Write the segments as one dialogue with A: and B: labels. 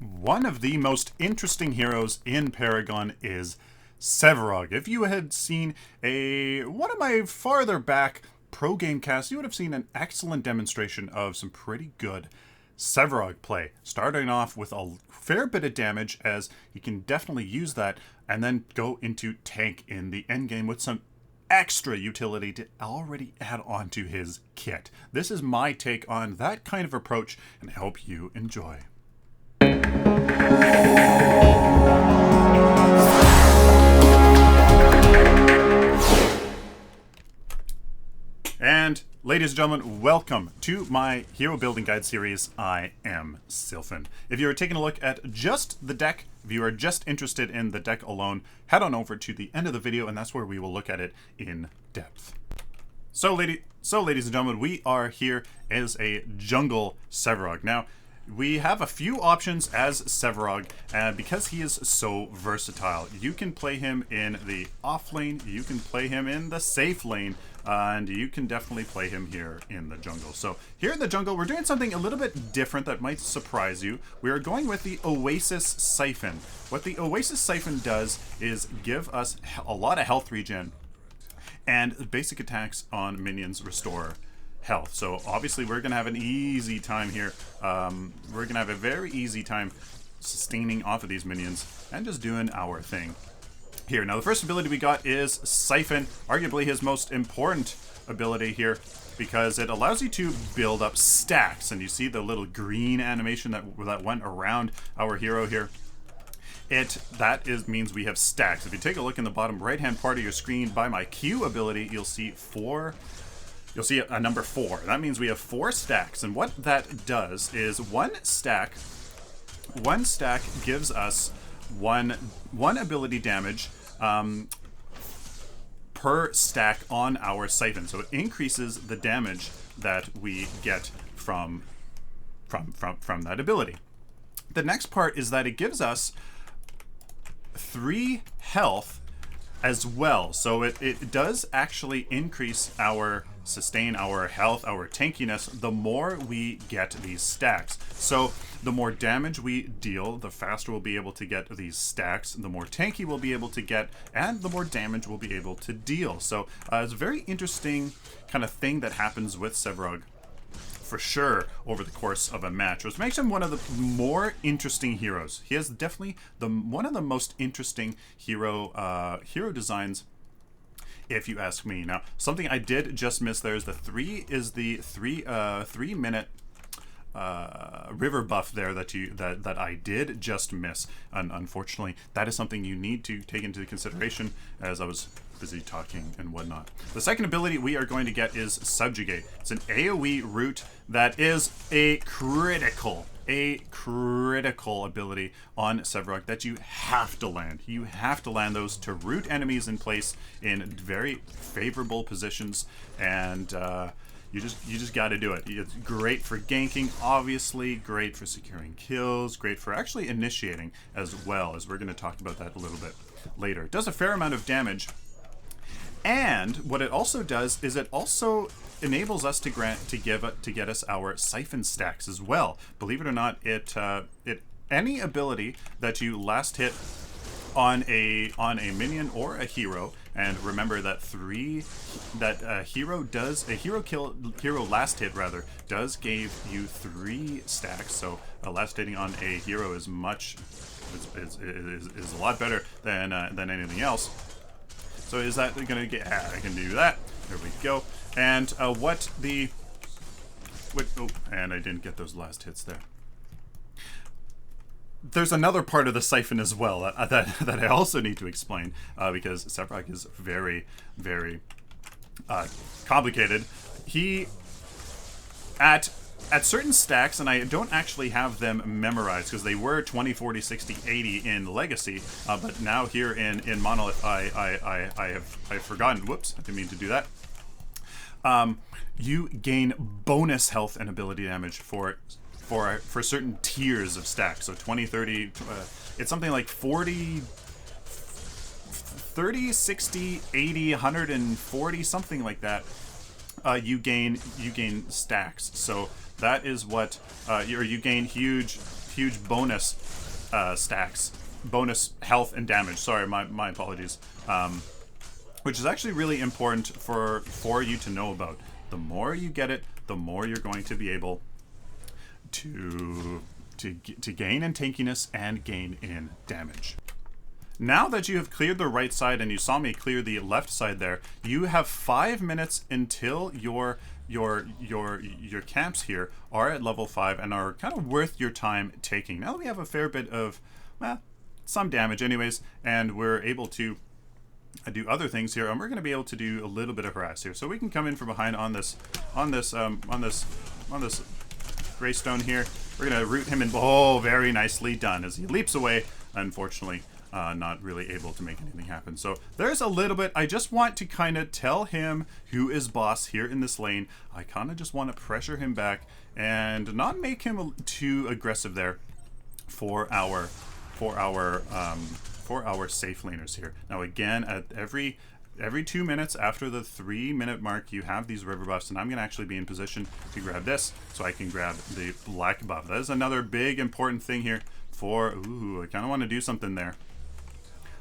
A: One of the most interesting heroes in Paragon is Sevarog. If you had seen one of my farther back pro game casts, you would have seen an excellent demonstration of some pretty good Sevarog play. Starting off with a fair bit of damage, as he can definitely use that, and then go into tank in the endgame with some extra utility to already add on to his kit. This is my take on that kind of approach, and I hope you enjoy. And ladies and gentlemen, welcome to my Hero Building Guide series. I am Sylphin. If you're taking a look at just the deck, if you are just interested in the deck alone, head on over to the end of the video, and that's where we will look at it in depth. So ladies and gentlemen, we are here as a jungle Sevarog. Now, we have a few options as Sevarog, because he is so versatile. You can play him in the off lane, you can play him in the safe lane, and you can definitely play him here in the jungle. So here in the jungle, we're doing something a little bit different that might surprise you. We are going with the Oasis Siphon. What the Oasis Siphon does is give us a lot of health regen, and basic attacks on minions restore health. So obviously we're gonna have an easy time here. We're gonna have a very easy time sustaining off of these minions and just doing our thing here. Now the first ability we got is Siphon, arguably his most important ability here, because it allows you to build up stacks, and you see the little green animation that went around our hero here. Means we have stacks. If you take a look in the bottom right hand part of your screen by my Q ability, you'll see a number 4. That means we have 4 stacks, and what that does is one stack gives us one ability damage per stack on our Siphon. So it increases the damage that we get from that ability. The next part is that it gives us 3 health as well. So it does actually increase sustain our health, our tankiness, the more we get these stacks. So the more damage we deal, the faster we'll be able to get these stacks, the more tanky we'll be able to get, and the more damage we'll be able to deal. So it's a very interesting kind of thing that happens with Sevarog for sure over the course of a match, which makes him one of the more interesting heroes. He is definitely one of the most interesting hero designs, if you ask me. Now, something I did just miss there is the 3 minute river buff there that I did just miss, and unfortunately that is something you need to take into consideration, as I was busy talking and whatnot. The second ability we are going to get is Subjugate. It's an AoE root that is a critical ability on Sevarog that you have to land. You have to land those to root enemies in place in very favorable positions, and you just got to do it. It's great for ganking, obviously, great for securing kills, great for actually initiating as well, as we're going to talk about that a little bit later. It does a fair amount of damage, and what it also does is it also enables us to get us our Siphon stacks as well. Believe it or not, any ability that you last hit on a minion or a hero, and remember that hero last hit rather does give you 3 stacks. So last hitting on a hero is a lot better than anything else. So is that gonna get? I can do that. There we go. And and I didn't get those last hits there. There's another part of the Siphon as well that I also need to explain, because Sevarog is very, very complicated. He at certain stacks, and I don't actually have them memorized because they were 20, 40, 60, 80 in Legacy, but now here in Monolith I've forgotten. Whoops, I didn't mean to do that. You gain bonus health and ability damage for certain tiers of stacks. So 20, 30, it's something like 40, 30, 60, 80, 140, something like that. You gain stacks. So that is what you gain huge huge bonus stacks, bonus health and damage. Sorry, my apologies. Which is actually really important for you to know about. The more you get it, the more you're going to be able to gain in tankiness and gain in damage. Now that you have cleared the right side and you saw me clear the left side there, you have 5 minutes until your camps here are at level 5 and are kind of worth your time taking. Now that we have a fair bit of, well, some damage anyways, and we're able to do other things here, and we're going to be able to do a little bit of harass here. So we can come in from behind on this greystone here. We're going to root him in. Oh, very nicely done as he leaps away. Unfortunately, not really able to make anything happen. So there's a little bit. I just want to kind of tell him who is boss here in this lane. I kind of just want to pressure him back and not make him too aggressive there for our safe laners here. Now again, at every 2 minutes after the 3-minute mark, you have these river buffs, and I'm going to actually be in position to grab this so I can grab the black buff. That is another big important thing here for, ooh, I kind of want to do something there.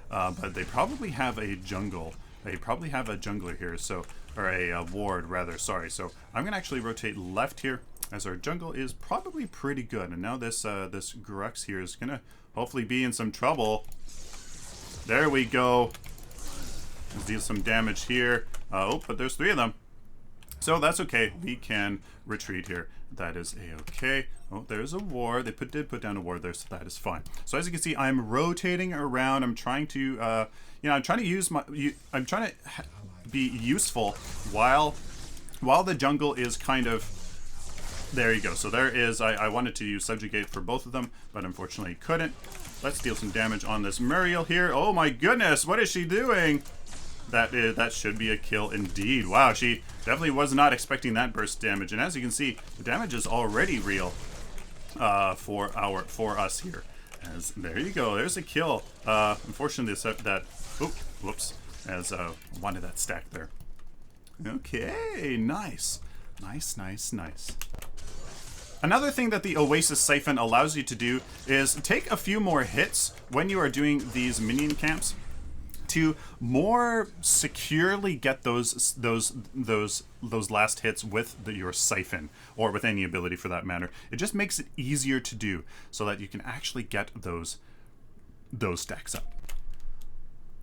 A: But they probably have a jungle. They probably have a jungler here, so, or a ward rather, sorry. So I'm going to actually rotate left here as our jungle is probably pretty good. And now this Grux here is going to hopefully be in some trouble. There we go. Let's deal some damage here. Oh, but there's 3 of them. So that's okay. We can retreat here. That is a-okay. Oh, there's a ward. They did put down a ward there, so that is fine. So as you can see, I'm rotating around. I'm trying to, I'm trying to use I'm trying to be useful while the jungle is kind of. There you go. So there is. I wanted to use subjugate for both of them, but unfortunately couldn't. Let's deal some damage on this Muriel here. Oh my goodness, what is she doing? That should be a kill indeed. Wow, she definitely was not expecting that burst damage. And as you can see, the damage is already real for us here. As there you go, there's a kill. Unfortunately, whoops, as wanted that stack there. Okay, nice. Another thing that the Oasis Siphon allows you to do is take a few more hits when you are doing these minion camps to more securely get those last hits with your Siphon, or with any ability for that matter. It just makes it easier to do so that you can actually get those stacks up.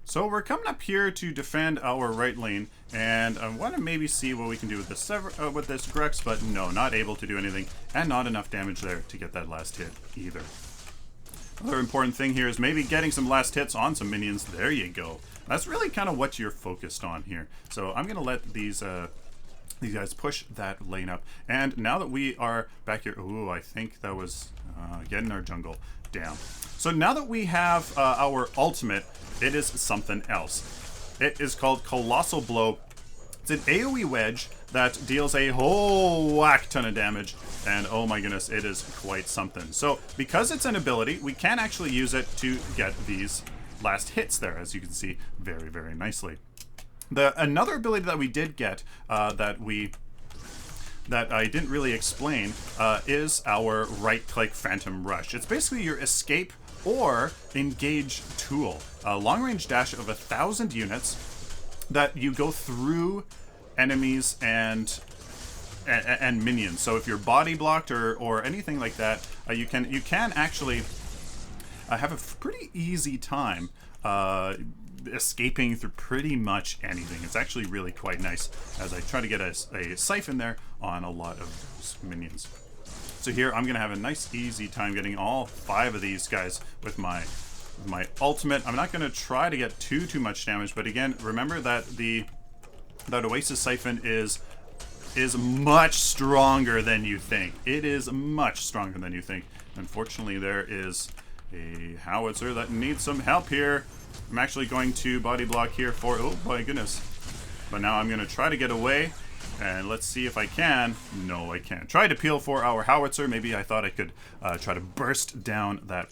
A: So we're coming up here to defend our right lane, and I want to maybe see what we can do with this Grux, but no, not able to do anything, and not enough damage there to get that last hit either. Another important thing here is maybe getting some last hits on some minions. There you go. That's really kind of what you're focused on here. So I'm going to let these guys push that lane up. And now that we are back here, ooh, I think that was getting our jungle down. So now that we have our ultimate, it is something else. It is called Colossal Blow. It's an AoE wedge that deals a whole whack ton of damage, and oh my goodness, it is quite something. So because it's an ability, we can actually use it to get these last hits there, as you can see very, very nicely. Another ability that we did get that I didn't really explain is our right-click Phantom Rush. It's basically your escape or engage tool. A long-range dash of 1,000 units that you go through enemies and minions. So if you're body blocked or anything like that, you can actually have a pretty easy time escaping through pretty much anything. It's actually really quite nice as I try to get a Siphon there on a lot of those minions. So here I'm gonna have a nice easy time getting all 5 of these guys with my ultimate. I'm not gonna try to get too much damage, but again, remember that that Oasis Siphon is much stronger than you think. It is much stronger than you think. Unfortunately, there is a howitzer that needs some help here. I'm actually going to body block here for, oh my goodness. But now I'm gonna try to get away, and let's see if I can. No, I can't. Try to peel for our howitzer. Maybe I thought I could try to burst down that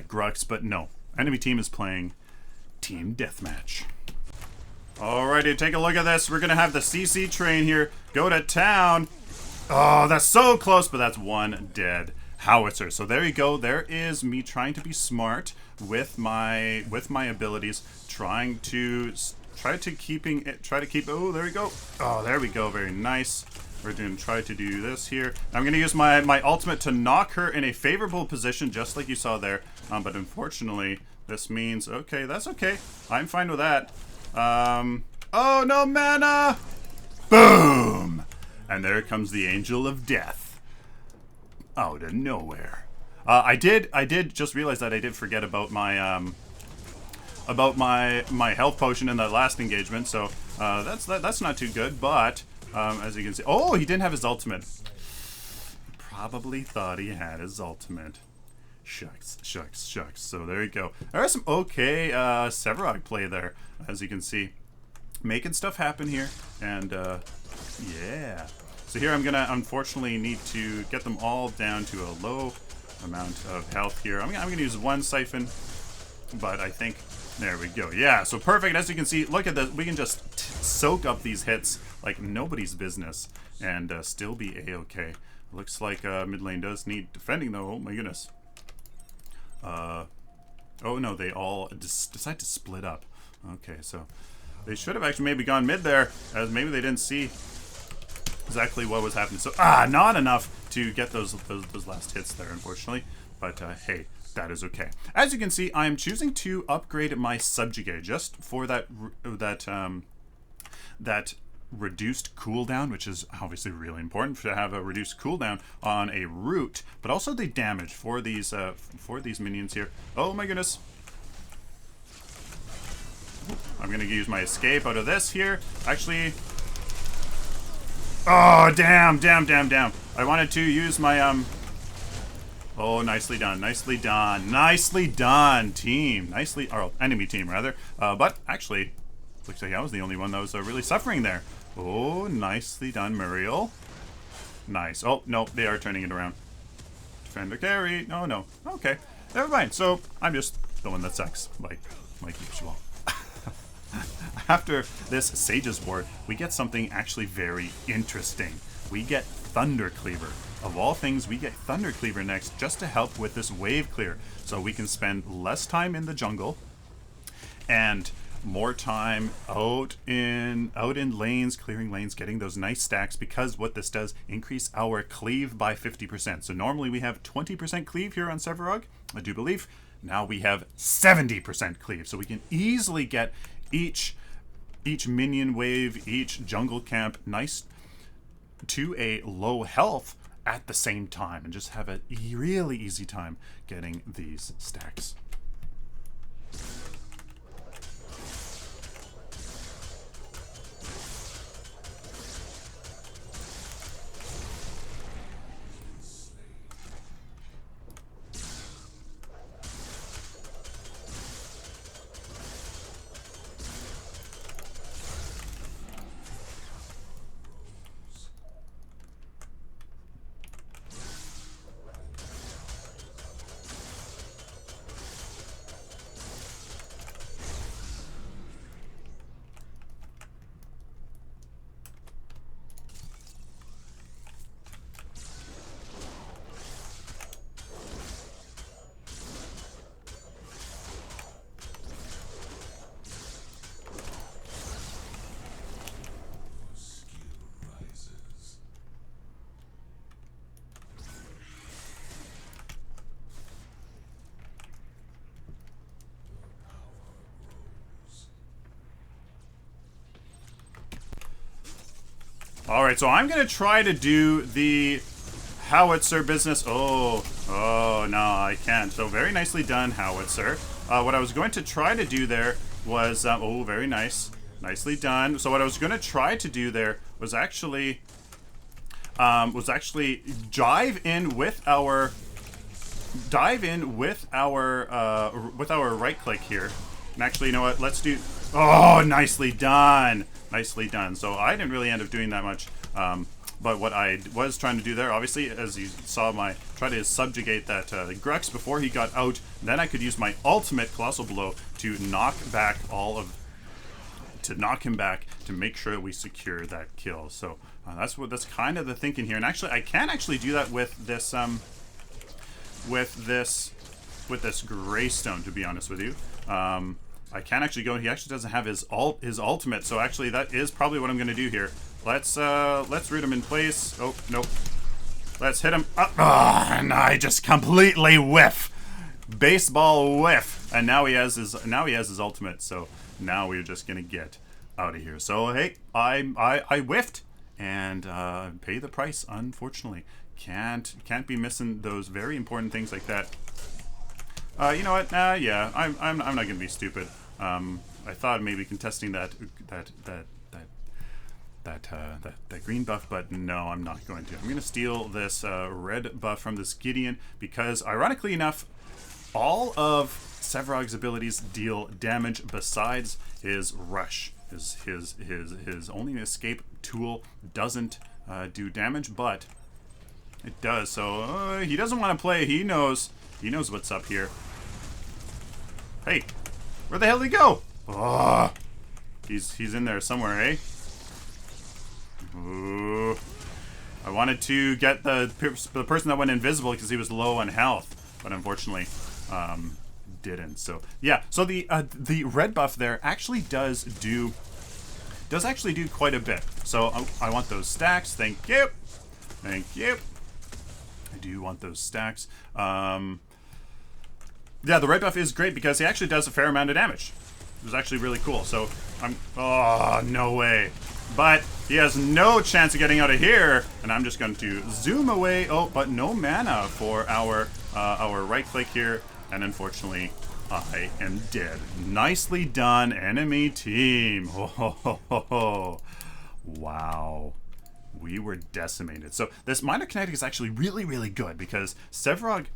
A: Grux, but no. Enemy team is playing Team Deathmatch. Alrighty, take a look at this. We're gonna have the CC train here go to town. Oh, that's so close, but that's one dead. howitzer. So there you go. There is me trying to be smart with my abilities, trying to keep. Oh, there we go. Oh, there we go. Very nice. We're going to try to do this here. I'm going to use my ultimate to knock her in a favorable position, just like you saw there. But unfortunately, this means, okay, that's okay. I'm fine with that. Oh, no mana! Boom! And there comes the Angel of Death. Out of nowhere. I did just realize that I did forget about my health potion in that last engagement, so that's not too good, but as you can see, oh, he didn't have his ultimate. Probably thought he had his ultimate. Shucks. So there you go. There are some okay Sevarog play there, as you can see. Making stuff happen here, and yeah. So here I'm gonna unfortunately need to get them all down to a low amount of health here. I'm gonna use one Sylphin, but I think there we go. Yeah, so perfect. As you can see, look at this. We can just soak up these hits like nobody's business and still be a-okay. Looks like mid lane does need defending though. Oh my goodness. Oh no, they all decide to split up. Okay, so they should have actually maybe gone mid there, as maybe they didn't see exactly what was happening. So not enough to get those last hits there, unfortunately. But hey, that is okay. As you can see, I'm choosing to upgrade my subjugate just for that reduced cooldown, which is obviously really important to have a reduced cooldown on a root, but also the damage for these minions here. Oh my goodness. I'm gonna use my escape out of this here. Actually, oh damn. I wanted to use my oh, nicely done, team. Or enemy team rather. But actually, looks like I was the only one that was really suffering there. Oh, nicely done, Muriel. Nice. Oh, no, they are turning it around. Defender carry. No. Okay, never mind. So I'm just the one that sucks, like usual. After this Sage's Ward, we get something actually very interesting. We get Thunder Cleaver. Of all things, we get Thunder Cleaver next just to help with this wave clear. So we can spend less time in the jungle and more time out in lanes, clearing lanes, getting those nice stacks, because what this does, increase our cleave by 50%. So normally we have 20% cleave here on Sevarog, I do believe. Now we have 70% cleave. So we can easily get each minion wave, each jungle camp nice to a low health at the same time, and just have a really easy time getting these stacks. Alright, so I'm going to try to do the howitzer business. Oh, no, I can't. So very nicely done, howitzer. What I was going to try to do there was, oh, very nice. Nicely done. So what I was going to try to do there was actually dive in with our right click here. And actually, you know what? Let's do, oh, nicely done. Nicely done. So I didn't really end up doing that much. But what I was trying to do there, obviously, as you saw, try to subjugate that Grux before he got out. Then I could use my ultimate Colossal Blow to knock him back to make sure we secure that kill. So that's kind of the thinking here. And actually, I can actually do that with this with this Greystone, to be honest with you. I can actually go, and he actually doesn't have his ultimate, so actually that is probably what I'm going to do here. Let's root him in place. Oh, nope. Let's hit him. And I just completely whiff. Baseball whiff. And now he has his ultimate, so now we're just going to get out of here. So, hey, I whiffed and pay the price, unfortunately. Can't be missing those very important things like that. You know what? Yeah, I'm not gonna be stupid. I thought maybe contesting that green buff, but no, I'm not going to. I'm gonna steal this red buff from this Gideon because, ironically enough, all of Sevarog's abilities deal damage besides his rush. His only escape tool doesn't do damage, but it does. So he doesn't want to play. He knows what's up here. Hey, where the hell did he go? Oh, he's in there somewhere, eh? Ooh. I wanted to get the person that went invisible because he was low on health, but unfortunately, didn't. So yeah, so the red buff there actually does actually do quite a bit. So I want those stacks. Thank you. I do want those stacks. Yeah, the red buff is great because he actually does a fair amount of damage. It was actually really cool. So oh, no way. But he has no chance of getting out of here, and I'm just going to zoom away. Oh, but no mana for our right click here, and unfortunately, I am dead. Nicely done, enemy team. Oh, wow. We were decimated. So this minor kinetic is actually really, really good because Sevarog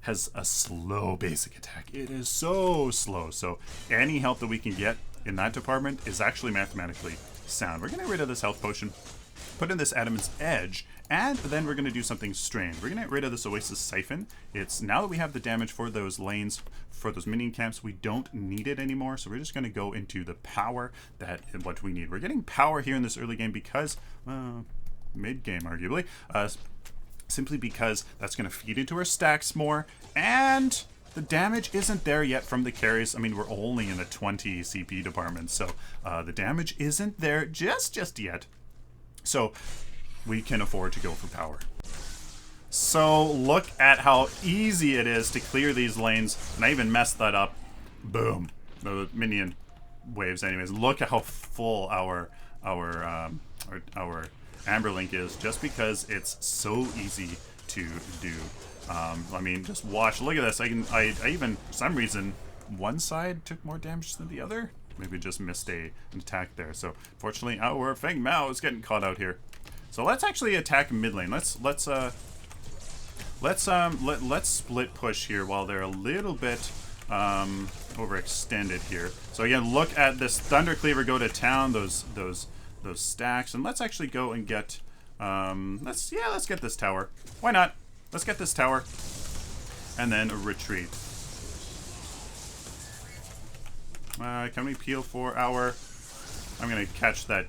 A: has a slow basic attack. It is so slow. So any help that we can get in that department is actually mathematically sound. We're going to get rid of this health potion, put in this Adamant's Edge, and then we're going to do something strange. We're going to get rid of this Oasis Siphon. It's now that we have the damage for those lanes, for those minion camps, we don't need it anymore. So we're just going to go into the power that what we need. We're getting power here in this early game because, mid-game arguably, simply because that's going to feed into our stacks more, and the damage isn't there yet from the carries. I mean, we're only in the 20 CP department, so the damage isn't there just yet. So we can afford to go for power. So look at how easy it is to clear these lanes, and I even messed that up. Boom. The minion waves anyways. Look at how full our Amberlink is, just because it's so easy to do. I mean, just watch. Look at this. I even, for some reason, one side took more damage than the other. Maybe just missed an attack there. So, fortunately, our Feng Mao is getting caught out here. So let's actually attack mid lane. Let's split push here while they're a little bit overextended here. So again, look at this Thunder Cleaver go to town. Those stacks, and let's actually go and get let's get this tower. Why not? Let's get this tower and then retreat. Can we peel for our, I'm gonna catch that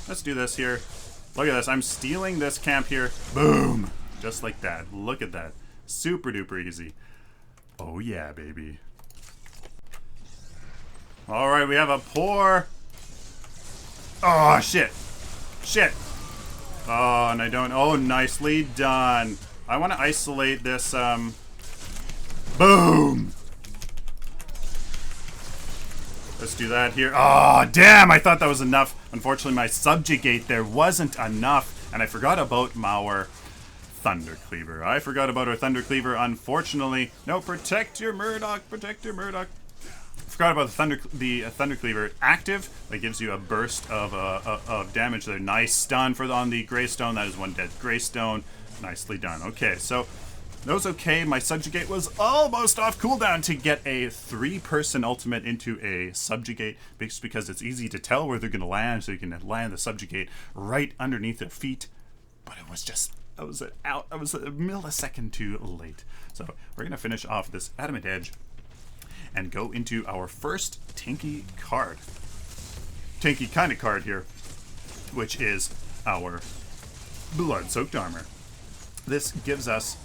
A: let's do this here. Look at this. I'm stealing this camp here. Boom, just like that. Look at that. Super duper easy. Oh yeah, baby. All right, we have a poor. Oh, shit. Shit. Oh, and I don't. Oh, nicely done. I want to isolate this. Boom. Let's do that here. Oh, damn. I thought that was enough. Unfortunately, my subjugate there wasn't enough. And I forgot about our Thunder Cleaver. I forgot about our Thunder Cleaver, unfortunately. No, protect your Murdoch. Protect your Murdoch. Forgot about the Thunder Cleaver active. That gives you a burst of damage there. Nice stun on the Greystone. That is one dead Greystone. Nicely done. Okay, so that was okay. My subjugate was almost off cooldown to get a 3-person ultimate into a subjugate, because it's easy to tell where they're going to land, so you can land the subjugate right underneath their feet. But it was just, I was a millisecond too late. So we're going to finish off this Adamant Edge and go into our first tanky card. Tanky kind of card here, which is our Blood-Soaked Armor. This gives us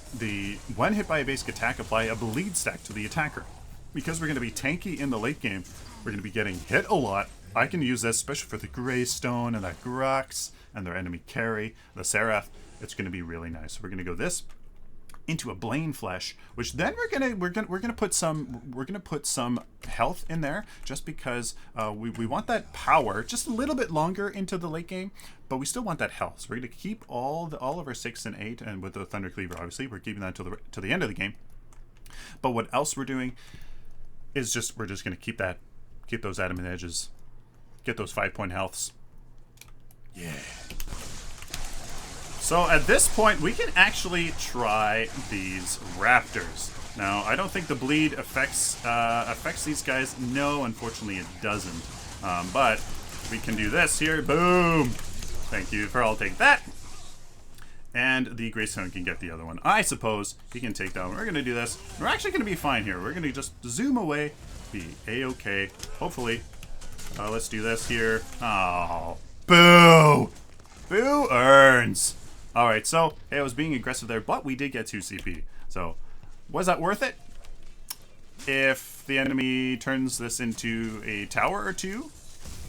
A: when hit by a basic attack, apply a bleed stack to the attacker. Because we're going to be tanky in the late game, we're going to be getting hit a lot. I can use this, especially for the Greystone and that Grux and their enemy carry, the Seraph. It's going to be really nice. We're going to go this into a Blaine Flesh, which then we're gonna put some health in there, just because we want that power just a little bit longer into the late game, but we still want that health. So we're gonna keep all of our 6 and 8, and with the Thunder Cleaver, obviously, we're keeping that to the end of the game. But what else we're doing is we're just gonna keep those adamant edges, get those 5-point healths. Yeah. So at this point, we can actually try these Raptors. Now, I don't think the bleed affects these guys. No, unfortunately, it doesn't. But we can do this here. Boom! Thank you for I'll take that. And the Greystone can get the other one. I suppose he can take that one. We're going to do this. We're actually going to be fine here. We're going to just zoom away, be A-okay. Hopefully. Let's do this here. Oh, boo! Boo earns. Alright, so, hey, I was being aggressive there, but we did get 2 CP. So, was that worth it? If the enemy turns this into a tower or 2,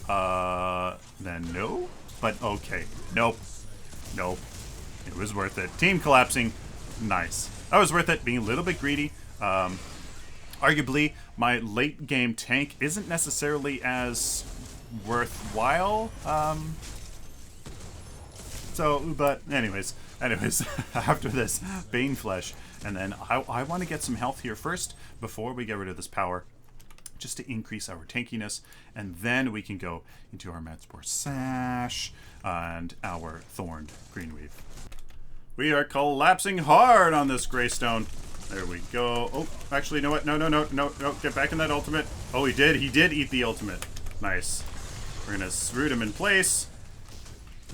A: then no. But okay, nope. Nope. It was worth it. Team collapsing, nice. That was worth it, being a little bit greedy. Arguably, my late game tank isn't necessarily as worthwhile. But anyways, after this, Bane Flesh, and then I want to get some health here first before we get rid of this power, just to increase our tankiness, and then we can go into our Madspore Sash and our Thorned Greenweave. We are collapsing hard on this Greystone. There we go. Oh, actually, you know what? No, get back in that ultimate. Oh, he did eat the ultimate. Nice. We're gonna root him in place.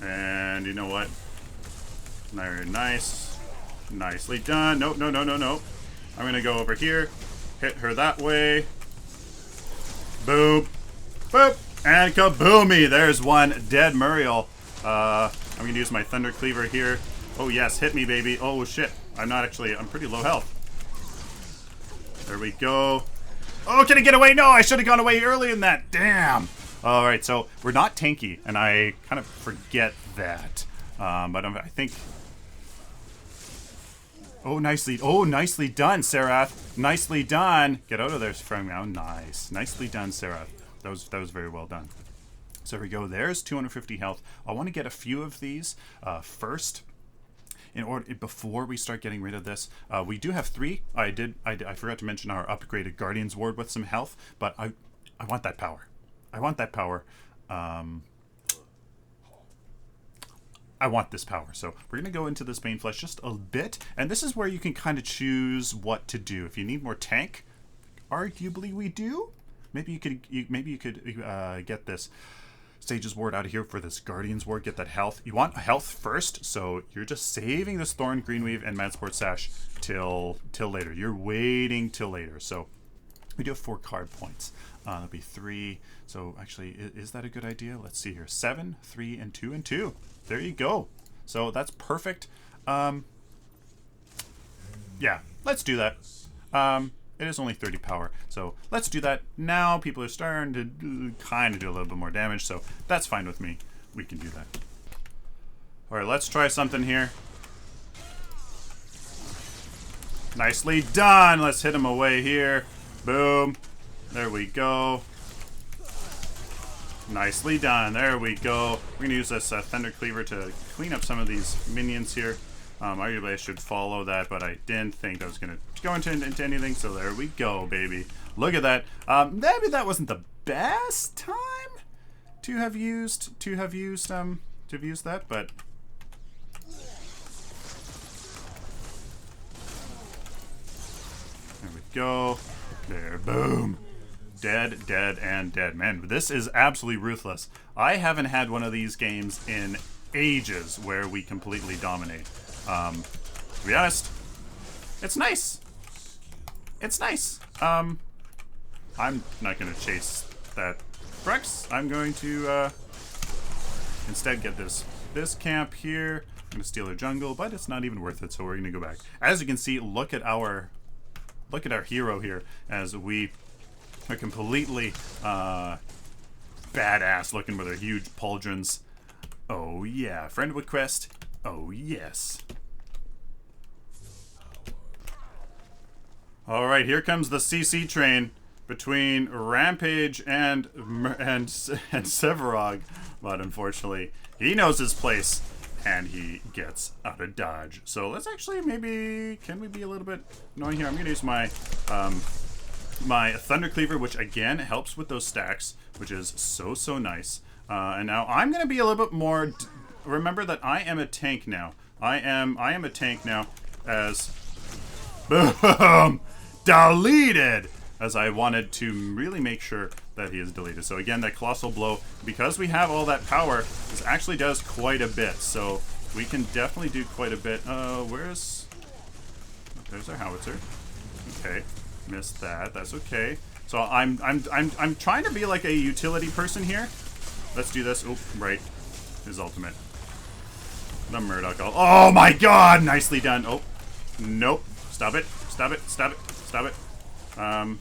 A: And you know what? Very nice. Nicely done. Nope, no. I'm gonna go over here, hit her that way. Boop. Boop. And kaboomy! There's one dead Muriel. I'm gonna use my Thunder Cleaver here. Oh yes, hit me, baby. Oh shit. I'm pretty low health. There we go. Oh, can I get away? No, I should have gone away early in that. Damn. Alright, so we're not tanky, and I kind of forget that. But I think... Oh, nicely done, Serath. Nicely done. Get out of there from now. Nice. Nicely done, Serath. That was very well done. So here we go. There's 250 health. I want to get a few of these first. Before we start getting rid of this, we do have 3. I forgot to mention our upgraded Guardian's Ward with some health, but I want that power. I want that power. I want this power. So we're going to go into this Bane Flesh just a bit. And this is where you can kind of choose what to do. If you need more tank, arguably we do. Maybe you could get this Sage's Ward out of here for this Guardian's Ward. Get that health. You want health first, so you're just saving this Thorn Greenweave and Madsport Sash till later. You're waiting till later. So we do have 4 card points. That'll be 3. So actually, is that a good idea? Let's see here. 7, 3, and 2, and 2. There you go. So that's perfect. Yeah, let's do that. It is only 30 power, so let's do that. Now people are starting to kind of do a little bit more damage, so that's fine with me. We can do that. All right, let's try something here. Nicely done. Let's hit him away here. Boom. There we go. Nicely done. There we go. We're going to use this Thunder Cleaver to clean up some of these minions here. Arguably I should follow that, but I didn't think I was going to go into anything, so there we go, baby. Look at that. Maybe that wasn't the best time to have used that, but there we go. There, boom. Dead, dead, and dead. Man, this is absolutely ruthless. I haven't had one of these games in ages where we completely dominate. To be honest, it's nice. It's nice. I'm not going to chase that Brex. I'm going to instead get this camp here. gonna steal her jungle, but it's not even worth it, so we're gonna go back. As you can see, look at our hero here as we are completely badass looking with our huge pauldrons. Oh yeah, friend request. Oh yes. All right, here comes the CC train between Rampage and Sevarog, but unfortunately he knows his place and he gets out of dodge. So let's actually maybe, can we be a little bit annoying here? I'm gonna use my my Thunder Cleaver, which again helps with those stacks, which is so nice. And now I'm gonna be a little bit more. Remember that I am a tank now. I am a tank now. As boom, deleted. As I wanted to really make sure that he is deleted. So again, that Colossal Blow, because we have all that power, this actually does quite a bit. So we can definitely do quite a bit. Where's... There's our howitzer. Okay, missed that. That's okay. So I'm trying to be like a utility person here. Let's do this. Oh, right. His ultimate. The Murdoch ult. Oh my god! Nicely done. Oh, nope. Stop it. Stop it. Stop it. Stop it. I'm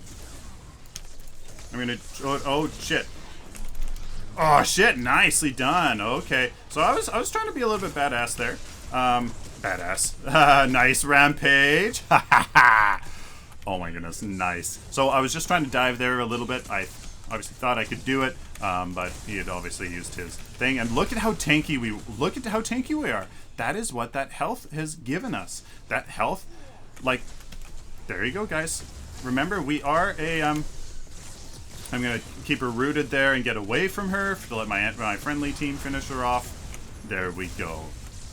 A: gonna... Oh, shit. Oh, shit. Nicely done. Okay. So I was trying to be a little bit badass there. Badass. Nice Rampage. Oh my goodness. Nice. So I was just trying to dive there a little bit. I obviously thought I could do it, but he had obviously used his thing. And look at how tanky we are. That is what that health has given us. That health, like, there you go, guys. Remember, we are a I'm gonna keep her rooted there and get away from her to let my friendly team finish her off. There we go.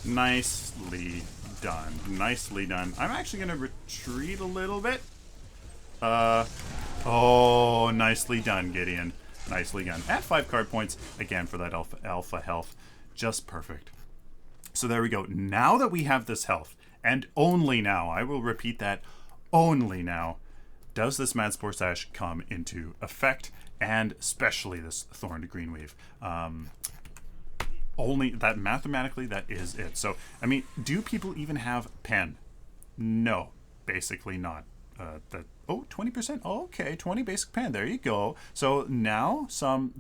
A: Nicely done. Nicely done. I'm actually gonna retreat a little bit. Oh, nicely done, Gideon. Nicely done. At 5 card points again for that alpha health. Just perfect. So there we go. Now that we have this health, and only now, I will repeat that, only now, does this Mad Spore Sash come into effect, and especially this Thorned Greenweave. Only that mathematically, that is it. So, I mean, do people even have pen? No, basically not. 20%. Oh, okay, 20 basic pen. There you go. So now some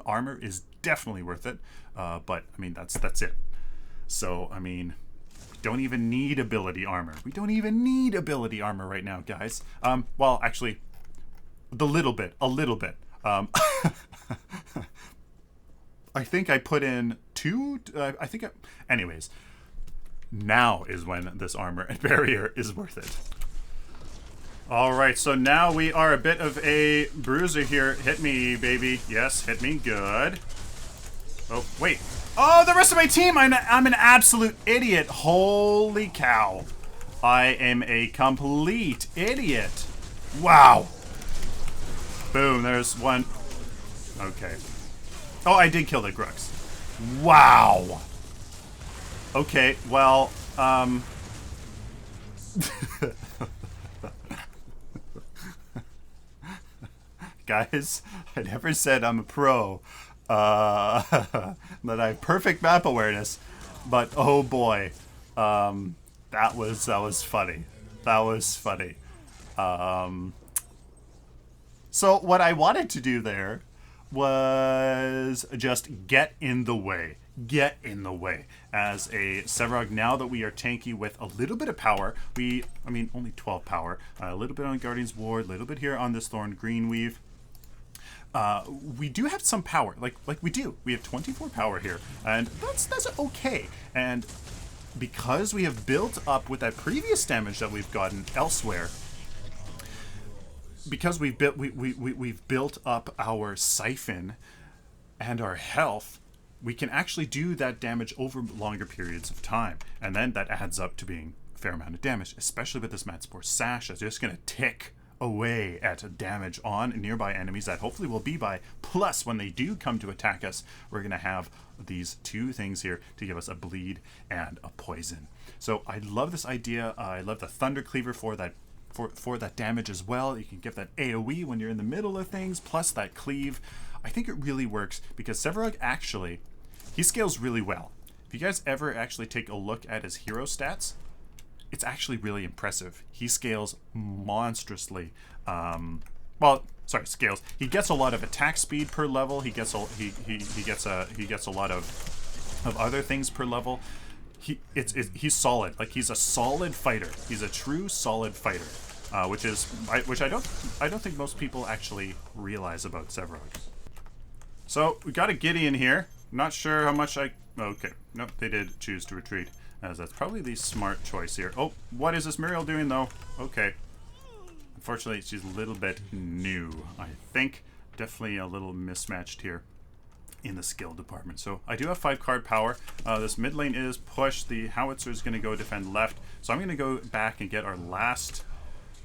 A: armor is definitely worth it. But I mean, that's it. So I mean, don't even need ability armor. We don't even need ability armor right now, guys. Well, actually, a little bit. I think I put in 2. Anyways, now is when this armor and barrier is worth it. All right, so now we are a bit of a bruiser here. Hit me, baby. Yes, hit me. Good. Oh, wait. Oh, the rest of my team! I'm an absolute idiot. Holy cow. I am a complete idiot. Wow. Boom, there's one. Okay. Oh, I did kill the Grux. Wow. Okay, well, guys, I never said I'm a pro. That I have perfect map awareness, but oh boy, that was funny. That was funny. So what I wanted to do there was just get in the way. Get in the way. As a Sevarog, now that we are tanky with a little bit of power, I mean, only 12 power, a little bit on Guardian's Ward, a little bit here on this Thorn Greenweave. We do have some power, like we do. We have 24 power here, and that's okay. And because we have built up with that previous damage that we've gotten elsewhere, because we've built up our Sylphin and our health, we can actually do that damage over longer periods of time, and then that adds up to being a fair amount of damage, especially with this Mad Spore Sash that's just going to tick away at damage on nearby enemies that hopefully will be by. Plus, when they do come to attack us, we're going to have these 2 things here to give us a bleed and a poison. So I love this idea. I love the Thunder Cleaver for that damage as well. You can give that AoE when you're in the middle of things, plus that cleave. I think it really works because Sevarog actually, he scales really well If you guys ever actually take a look at his hero stats, it's actually really impressive. He scales monstrously. Well, sorry, scales. He gets a lot of attack speed per level. He gets he gets a lot of other things per level. He's solid. Like, he's a solid fighter. He's a true solid fighter, which I don't think most people actually realize about Sevarog. So we got a Gideon here. Not sure how much okay, nope, they did choose to retreat, as that's probably the smart choice here. Oh, what is this Muriel doing though? Okay. Unfortunately, she's a little bit new, I think. Definitely a little mismatched here in the skill department. So I do have 5 card power. This mid lane is pushed. The howitzer is going to go defend left. So I'm going to go back and get our last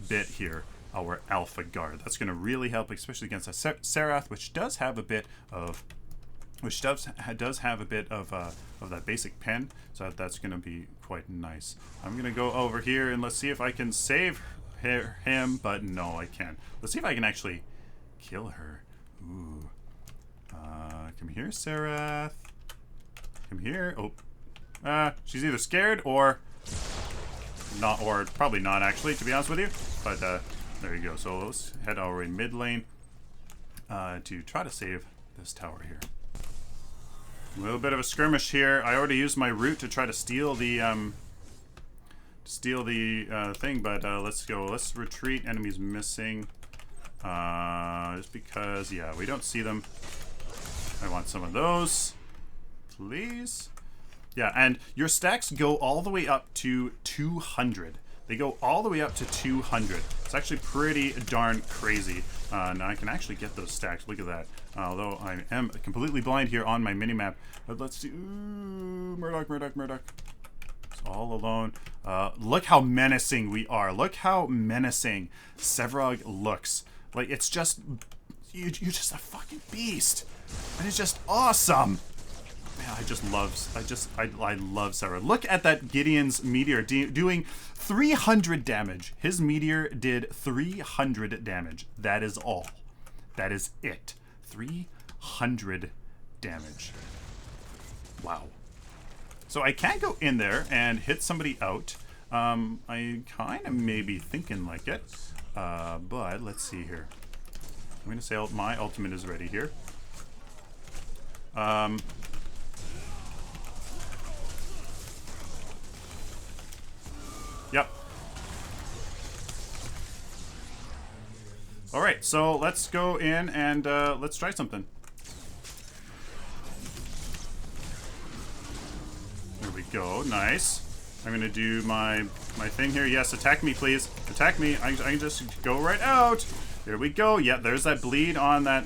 A: bit here, our Alpha Guard. That's going to really help, especially against a Serath, which does have a bit of that basic pen. So that's going to be quite nice. I'm going to go over here and let's see if I can save him, but no, I can't. Let's see if I can actually kill her. Ooh. Come here, Serath. Come here. Oh. She's either scared or not, or probably not actually, to be honest with you. But there you go. So let's head over in mid lane to try to save this tower here. A little bit of a skirmish here. I already used my root to try to steal the thing, but let's go. Let's retreat. Enemies missing. Just because, yeah, we don't see them. I want some of those, please. Yeah, and your stacks go all the way up to 200. They go all the way up to 200. It's actually pretty darn crazy. Now I can actually get those stacks. Look at that. Although I am completely blind here on my minimap. But let's see. Ooh, Murdoch. It's all alone. Look how menacing we are. Look how menacing Sevarog looks. Like, it's just... You're just a fucking beast. And it's just awesome. Man, I love Sevarog. Look at that Gideon's meteor doing 300 damage. His meteor did 300 damage. That is all. That is it. 300 damage. Wow. So I can't go in there and hit somebody out. I kind of may be thinking like it. But let's see here. I'm going to say my ultimate is ready here. Yep. All right, so let's go in and let's try something. There we go. Nice. I'm gonna do my thing here. Yes, attack me, please. Attack me. I can just go right out. There we go. Yeah, there's that bleed on that.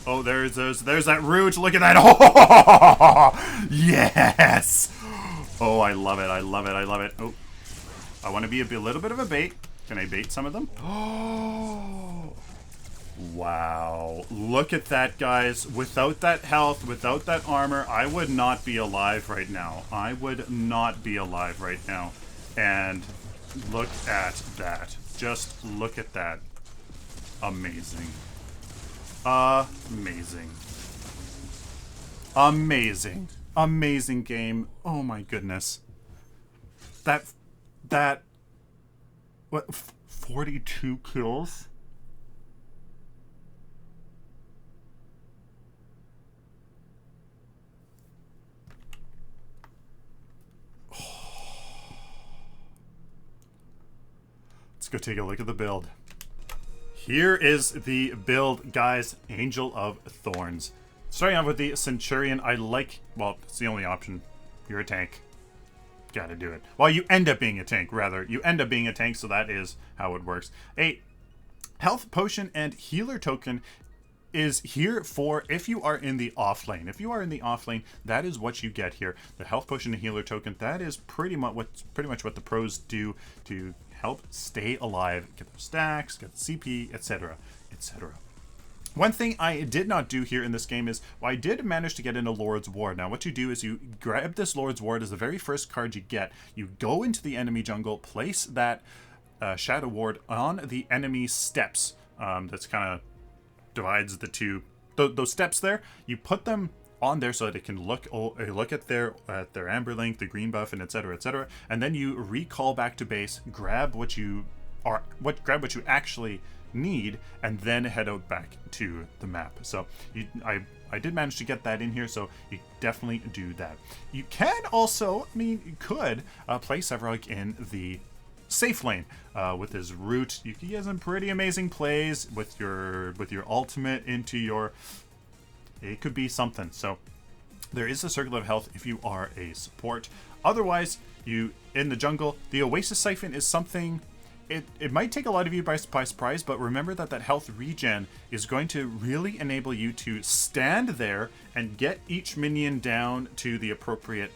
A: Oh, there's that rouge. Look at that. Oh, yes. Oh, I love it. I love it. I love it. Oh, I want to be a little bit of a bait. Can I bait some of them? Oh, wow. Look at that, guys. Without that health, without that armor, I would not be alive right now. I would not be alive right now. And look at that. Just look at that. Amazing. Amazing. Amazing. Amazing game. Oh my goodness. What, 42 kills? Let's go take a look at the build. Here is the build, guys. Angel of Thorns. Starting off with the Centurion, I like... Well, it's the only option. You're a tank. Gotta do it. Well, you end up being a tank, rather. You end up being a tank, so that is how it works. A health potion and healer token is here for if you are in the off lane. If you are in the off lane, that is what you get here. The health potion and healer token, that is pretty much what the pros do to help stay alive, get those stacks, get the CP, etc., etc. One thing I did not do here in this game is, well, I did manage to get into Lord's Ward. Now, what you do is you grab this Lord's Ward as the very first card you get. You go into the enemy jungle, place that Shadow Ward on the enemy steps. That's kind of divides the two. Those steps there, you put them on there so that it can look at their amber link, the green buff, and etc., etc. And then you recall back to base, grab what you actually need, and then head out back to the map. So I did manage to get that in here, so you definitely do that. You can also, I mean, you could play Sevarog in the safe lane with his root. You can get some pretty amazing plays with your ultimate into your. It could be something. So there is a circle of health if you are a support. Otherwise, you in the jungle, the Oasis Siphon is something. It might take a lot of you by surprise, but remember that health regen is going to really enable you to stand there and get each minion down to the appropriate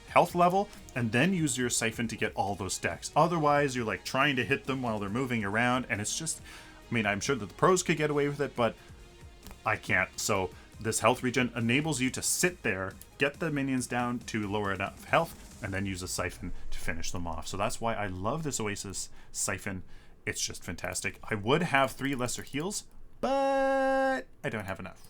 A: health level, and then use your Siphon to get all those stacks. Otherwise, you're like trying to hit them while they're moving around, and it's just, I mean, I'm sure that the pros could get away with it, but I can't. So this health regen enables you to sit there, get the minions down to lower enough health, and then use a Siphon to finish them off. So that's why I love this Oasis Siphon. It's just fantastic. I would have 3 lesser heals, but I don't have enough.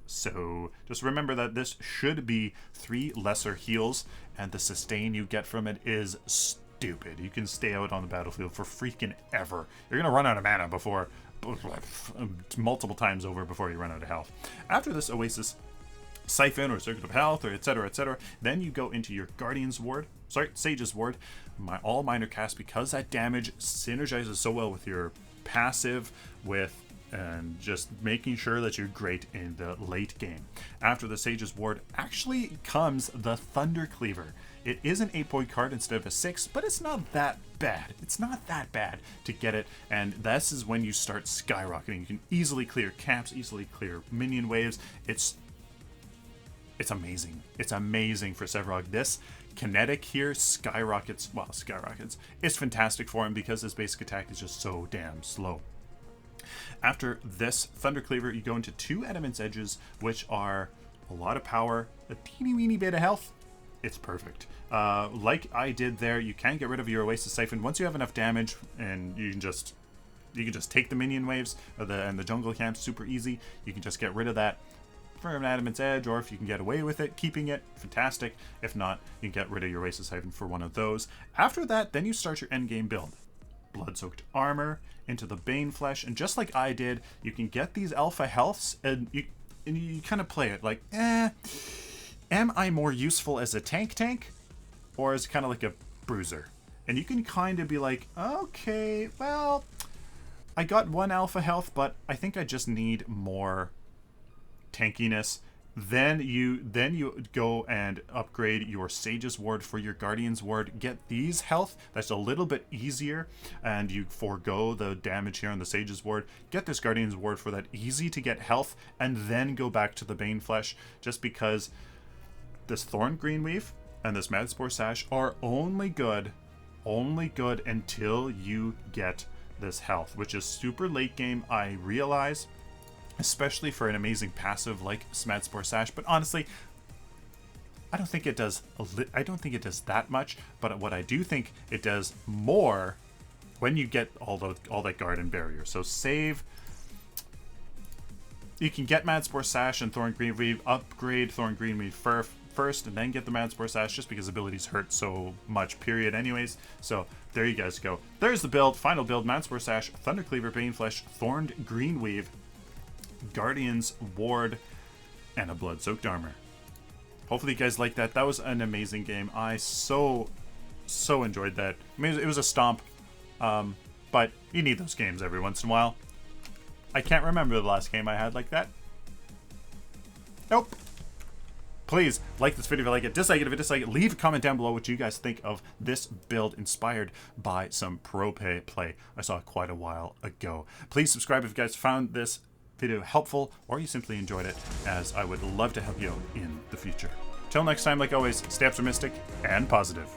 A: So just remember that this should be 3 lesser heals, and the sustain you get from it is stupid. You can stay out on the battlefield for freaking ever. You're gonna run out of mana before multiple times over before you run out of health. After this Oasis Siphon or Circuit of Health or etc., then you go into your Sage's Ward, all minor cast, because that damage synergizes so well with your passive, and just making sure that you're great in the late game. After the Sage's Ward actually comes the Thunder Cleaver. It is an 8-point card instead of a 6, but it's not that bad. It's not that bad to get it, and this is when you start skyrocketing. You can easily clear camps, easily clear minion waves. It's amazing. It's amazing for Sevarog. This kinetic here skyrockets. It's fantastic for him because his basic attack is just so damn slow. After this Thunder Cleaver, you go into 2 Adamant's Edges, which are a lot of power, a teeny weeny bit of health. It's perfect. Like I did there, you can get rid of your Oasis Siphon once you have enough damage, and you can just take the minion waves and the jungle camp super easy. You can just get rid of that for an Adamant's Edge, or if you can get away with it, keeping it, fantastic. If not, you can get rid of your Oasis Siphon for one of those. After that, then you start your endgame build. Blood-soaked armor into the Bane Flesh, and just like I did, you can get these alpha healths, and you kind of play it like, am I more useful as a tank, or as kind of like a bruiser? And you can kind of be like, okay, well, I got 1 alpha health, but I think I just need more tankiness. Then you go and upgrade your Sage's Ward for your Guardian's Ward. Get these health. That's a little bit easier, and you forego the damage here on the Sage's Ward. Get this Guardian's Ward for that easy to get health, and then go back to the Bane Flesh, just because this Thorn Greenweave and this Mad Spore Sash are only good until you get this health, which is super late game, I realize, especially for an amazing passive like Mad Spore Sash. But honestly, I don't think it does that much, but what I do think it does more when you get all that guard and barrier. So you can get Mad Spore Sash and Thorn Greenweave, upgrade Thorn Greenweave first, and then get the Mad Spore Sash, just because abilities hurt so much, period, anyways. So there you guys go. There's the build, final build: Mad Spore Sash, Thunder Cleaver, Bane Flesh, Thorned Greenweave, Guardian's Ward, and a Blood-soaked armor. Hopefully you guys like that. That was an amazing game. I so enjoyed that. I mean, it was a stomp, but you need those games every once in a while. I can't remember the last game I had like that. Nope. Please like this video if you like it, dislike it if you dislike it. Leave a comment down below what you guys think of this build inspired by some pro play I saw quite a while ago. Please subscribe if you guys found this video helpful, or you simply enjoyed it, as I would love to help you out in the future. Till next time, like always, stay optimistic and positive.